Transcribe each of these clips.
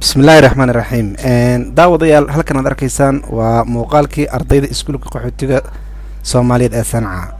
بسم الله الرحمن الرحيم daawadayaal halkan aad arkaysaan waa muuqaalkii ardayda iskuulka qaxootiga Soomaaliyeed ee Sanca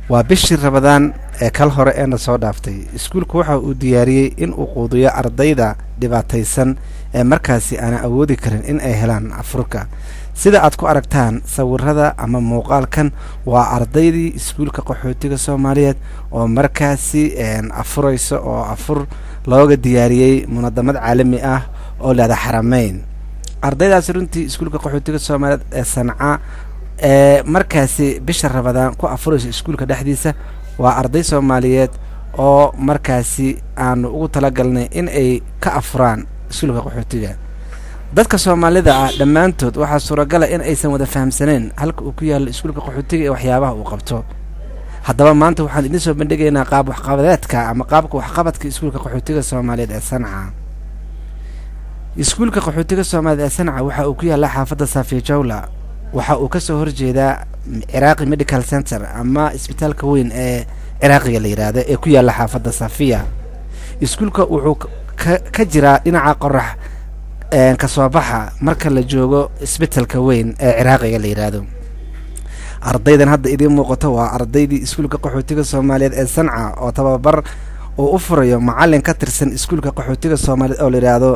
waa bishii Ramadaan ee kal hore ee soo dhaaftay iskuulku waxa uu diyaariyay in uu quudiyo ardayda dhibaataysan ee markaasi aan awoodi karin in ay helaan afurka sida aad ku aragtaan sawirada ama muuqaalkan waa ardaydii iskuulka qaxootiga Soomaaliyeed oo markaasi afurayso oo afur looga diyaariyay munadamad caalami ah oo leedahay xarameyn ardaydaas runtii iskuulka qaxootiga Soomaaliyeed ee Sanca markaasi bisha Ramadaan ku afurayso iskuulka dhexdiisa waa arday Soomaaliyeed oo markaasi aan ugu talagalnay in ay ka afuraan iskuulka qaxootiga dadka Soomaalida ah dhamaantood waxa suuragal ah in aysan wada fahamsaneen halka uu ku yaalo iskuulka qaxootiga ee waxyaabaha uu qabto haddaba maanta waxaan idin soo bandhigaynaa qaab waxqabadeedka ama qaabka waxqabadka iskuulka qaxootiga Soomaaliyeed ee Sanca iskuulka qaxootiga Soomaaliyeed ee Sanca waxa uu ku yaala xaafadda Safiya Jawla waxa uu ka soo horjeedaa Iraqi Medical Center ama isbitaalka weyn ee Iraaqiga la yiraahdo ee ku yaala xaafadda Safiya iskuulka wuxuu ka jiraa dhinaca qorax ka soo baxa marka la joogo isbitaalka weyn ee Iraaqiga la yiraahdo ardaydan hadda idin muuqato waa ardaydii iskuulka qaxootiga Soomaaliyeed ee Sanca oo tababar oo u furayo macallin ka tirsan iskuulka qaxootiga Soomaaliyeed oo la yiraahdo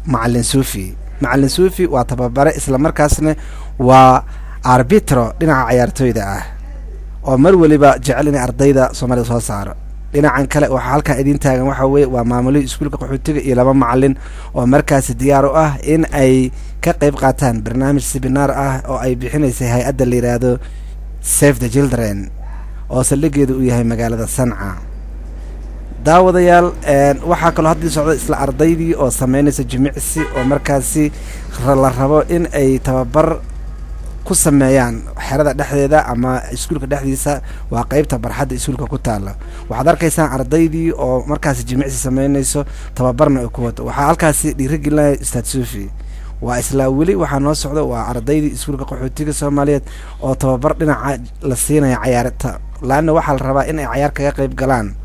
macallin Suufi waa tababare isla markaasna waa arbitro dhinaca ciyaartooyda ah oo mar waliba jecel in ardayda Soomaaliyeed soo saaro dhinacan kale waxa halka idin taagan waxa weey waa maamulka iskuulka qaxootiga iyo laba macallin oo markaas diyaar u ah in ay ka qayb qaataan barnaamij seminar ah oo ay bixinayso hay'adda la yiraahdo Save the Children oo saldhigeedu uu yahay magaalada Sanca daawadayaal waxa kale hadii socdo isla ardaydii oo sameynaysa jimicsi oo markaasi la rabo in ay tababar ku sameeyaan xerada dhexdeeda ama iskuulka dhexdiisa waa qaybta barxadda iskuulka ku taala waxaad arkaysaan ardaydii oo markaasi jimicsi sameynayso tababarna ay ku wato waxa halkaasi dhiirigelinaya Ustaad Suufi waa isla wali waxa noo socdo waa ardaydii iskuulka qaxootiga Soomaaliyeed oo tababar dhinaca la siinaya ciyaarta laana waxa la rabaa in ay ciyaar kaga qayb galaan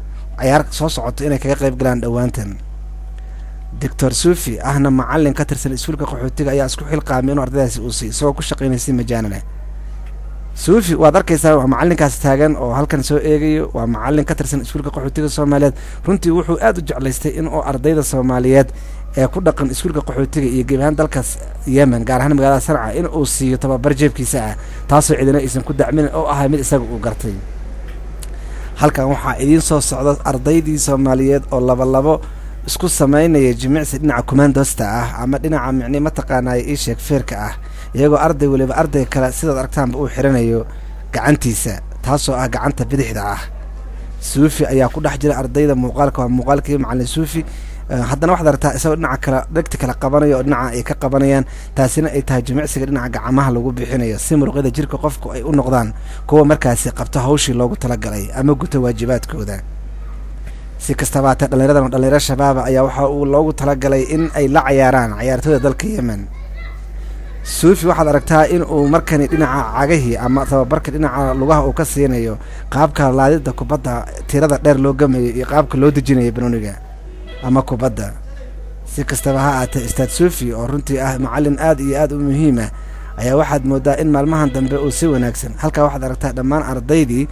ciyaar soo socoto inay kaga qayb galaan dhawaantan Dr. Suufi ahna macallin ka tirsan iskuulka qaxootiga ayaa isku xilqaamay in ardaydaasi uu soo ku shaqeynayay majaanana Suufi waad arkaysaa waa macallinkaas taagan oo halkan soo eegayo waa macallin ka tirsan iskuulka qaxootiga Soomaaliyeed runtii wuxuu aad u jeclaystay in oo ardayda Soomaaliyeed ee ku dhaqan iskuulka qaxootiga iyo gebahan dalkaas Yemen gaar ahaan magaalada Sanca in uu siiyo tababar jeebkiisa ah taasoo cidina aysan ku dacmin oo ahaa mid isaga uu gartay halkan waxa idin soo socda ardaydii Soomaaliyeed oo laba isku sameynaya jimicsi dhinaca commandosta ah ama dhinaca micni ma taqaanay ee sheeg feerka ah iyagoo arday waliba arday kale sidaad aragtaanba uu xiranayo gacantiisa taasoo ah gacanta bidixda ah Suufi ayaa ku dhex jira ardayda muuqaalkii macallin Suufi haddana waxaad aragtaa isagoo dhinaca kale dhagti kala qabanayo dhinaca ay ka qabanayaan taasina ay tahay jimicsiga dhinaca gacmaha lagu bixinayo si muruqyada jirka qofku ay u noqdaan kuwa markaasi qabto hawshii loogu talagalay ama guto waajibaadkooda si kastaba ta dhalinyarada shabaab ayaa waxa uu loogu talagalay in ay la ciyaaraan ciyaartooyda dalka Yemen Suufi waxaad aragtaa in uu markani dhinaca cagahii ama tababarka dhinaca lugaha uu ka siinayo qaabka laadida kubadda tirada dheer loo gamayo iyo qaabka loo dejinayo banooniga ama kubadda si kastaba ha ahaatee Ustaad Suufi oo runtii ah macallin aad iyo aad u muhiim ah ayaa waxaad moodaa in maalmahan dambe uu si wanaagsan halka waxaad aragtaa dhammaan ardaydii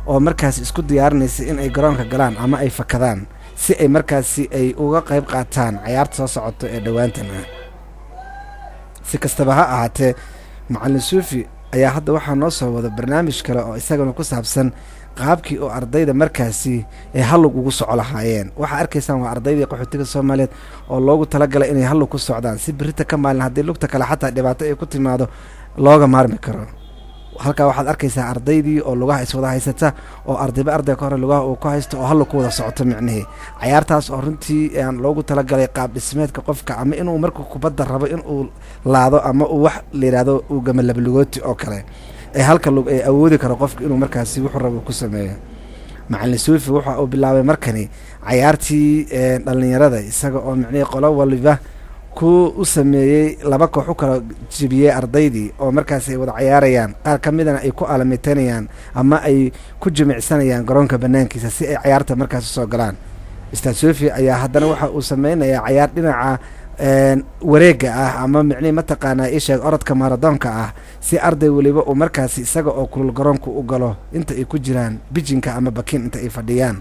oo markaas isku diyaarinaysa in ay garoonka galaan ama ay fakadaan si ay markaasi ay uga qayb qaataan ciyaarta soo socoto ee dhawaantan ah si kastaba ha ahaatee macallin Suufi ayaa hadda waxa noo soo wada barnaamij kale oo isagana ku saabsan qaabkii oo ardayda markaasi ay halug ugu soco lahaayeen waxa arkaysaan waa ardaydii qaxootiga Soomaaliyeed oo loogu talagalay inay halug ku socdaan si birita ka maalin hadii lugta kale xataa dhibaato ay ku timaado looga maarmi karo halka waxaad arkaysaa ardaydii oo lugaha iswada haysata oo arday ka hor lugaha uu ku haysto oo halug ku wada socoto micnaheedu ciyaartaas oo runtii aan loogu talagalay qaab dhismeedka qofka ama inuu markuu kubadda rabo in uu laado ama uu wax leeyaado uu gamalablugooti oo kale ay halka lug ay awoodi karo qofka inuu markaasi wuxuu rabo ku sameeyo macallin Suufi waxa uu bilaabay markani ciyaartii dhalinyarada isaga oo micnaheedu qolo waliba ku u sameeyay laba koox u kala jibiyay ardaydii oo markaas ay wada ciyaarayaan qaar kamidana ay ku alameetanayaan ama ay ku jimicsanayaan garoonka banaankiisa si ay ciyaarta markaas soo galaan Ustaad Suufi ayaa haddana waxa uu sameynayaa ciyaar dhinaca wareega ama micnii mataqaanaa isheeg orodka maradoonka si arday waliba uu markaasi isaga oo kulul garoonka u galo inta ay ku jiraan bijinka ama bakin inta ay fadhiyaan.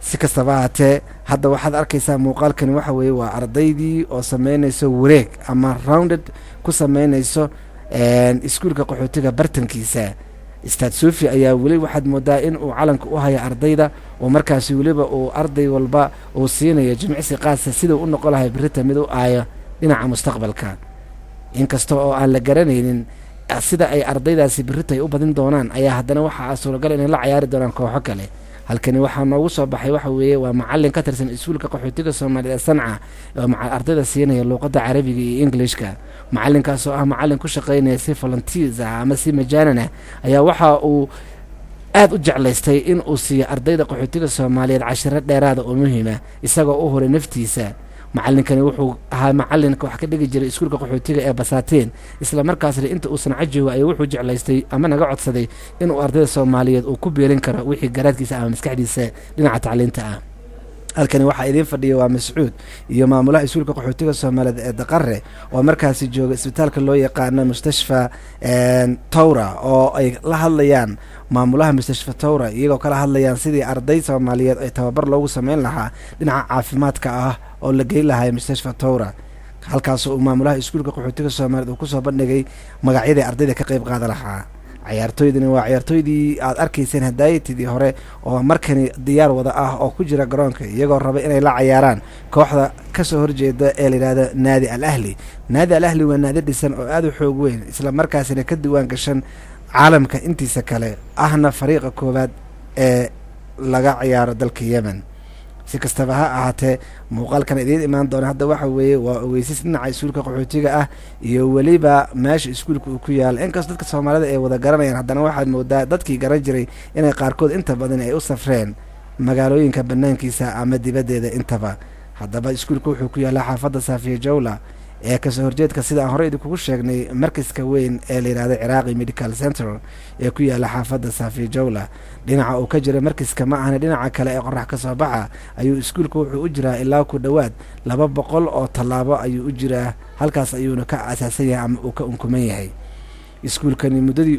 si kastaba haatee hadda waxaad arkaysaa muuqaalkani waxa weeye waa ardaydii oo sameynayso wareeg ama rounded ku sameynayso iskuulka qaxootiga bartankiisa. Ustaad Suufi ayaa weli waxaad moodaa in uu calanka u hayo ardayda oo markaasi weliba uu arday walba uu siinayo jimicsi qaasa sida u noqon lahay birita mid u aayo dhinaca mustaqbalka. inkasta oo aan la garanaynin sida ay ardaydaasi birita u badin doonaan ayaa haddana waxaa suuragal inay la ciyaari doonaan kooxo kale. halkani waxaa noogu soo baxay waxa weeye waa macallin ka tirsan iskuulka qaxootiga Soomaaliyeed Sanca oo ardayda siinaya luqadda Carabiga iyo Englishka. macallinkaas oo macallin ku shaqeynaya si volunteers ama si majaanana ayaa waxa uu aad u jeclaystay in uu siiyo ardayda qaxootiga Soomaaliyeed cashiro dheeraad oo muhiim ah isagoo u horay naftiisa. macallinkani wuxuu ahaa macallinka wax ka dhigi jiray iskuulka qaxootiga ee Basaateen isla markaasna inta uu Sanca joogo ayuu wuxuu jeclaystay ama naga codsaday in uu ardayda Soomaaliyeed uu ku beerin karo wixii garaadkiisa ama maskaxdiisa dhinaca tacliinta halkani waxaa idin fadhiya waa Mascuud iyo maamulaha iskuulka qaxootiga Soomaaliyeed ee Daqare oo markaasi jooga isbitaalka loo yaqaan mustashfa Tawra oo ay la hadlayaan maamulaha mustashfa Tawra iyagoo kala hadlayaan sidii arday Soomaaliyeed ay tababar loogu sameyn lahaa dhinaca caafimaadka oo la geyn lahaa mustashfa Tawra. halkaas oo maamulaha iskuulka qaxootiga Soomaaliyeed uu ku soo bandhigay magacyada ardayda ka qayb qaadan lahaa. ciyaartooydani waa ciyaartooydii aad arkayseen hadaayatidii hore oo markani diyaar wada oo ku jira garoonka iyagoo raba inay la ciyaaraan kooxda ka soo horjeeda ee la yiraahdo Naadi Al-Ahli. Naadi Al-Ahli waa naadi dhisan oo aad u xoog weyn isla markaasina ka diiwaan gashan caalamka intiisa kale ahna fariiqa koowaad ee laga ciyaaro dalka Yemen. si kastaba ha ahaatee muuqaalkan idin imaan doona hadda waxa weeye waa ogeysis dhinaca iskuulka qaxootiga iyo waliba meesha iskuulka uu ku yaal. inkastoo dadka Soomaalida ay wada garanayaan haddana waxaad moodaa dadkii garan jiray inay qaarkood inta badan ay u safreen magaalooyinka banaankiisa ama dibadeeda intaba. haddaba iskuulka wuxuu ku yaalaa xaafadda Safiya Jawla ee ka soo horjeedka sida aan hore idinku sheegnay markaska weyn ee la yiraahdo Ciraaqi Medical Center ee ku yaala xaafadda Safiya Jawla. dhinaca uu ka jira markaska ma ahna dhinaca kale ee qorax ka soo baxa ayuu iskuulku wuxuu u jiraa ilaa ku dhawaad 200 oo tallaabo ayuu u jiraa. halkaas ayuuna ka asaasan yahay ama uu ka unkuman yahay iskuulkani muddadii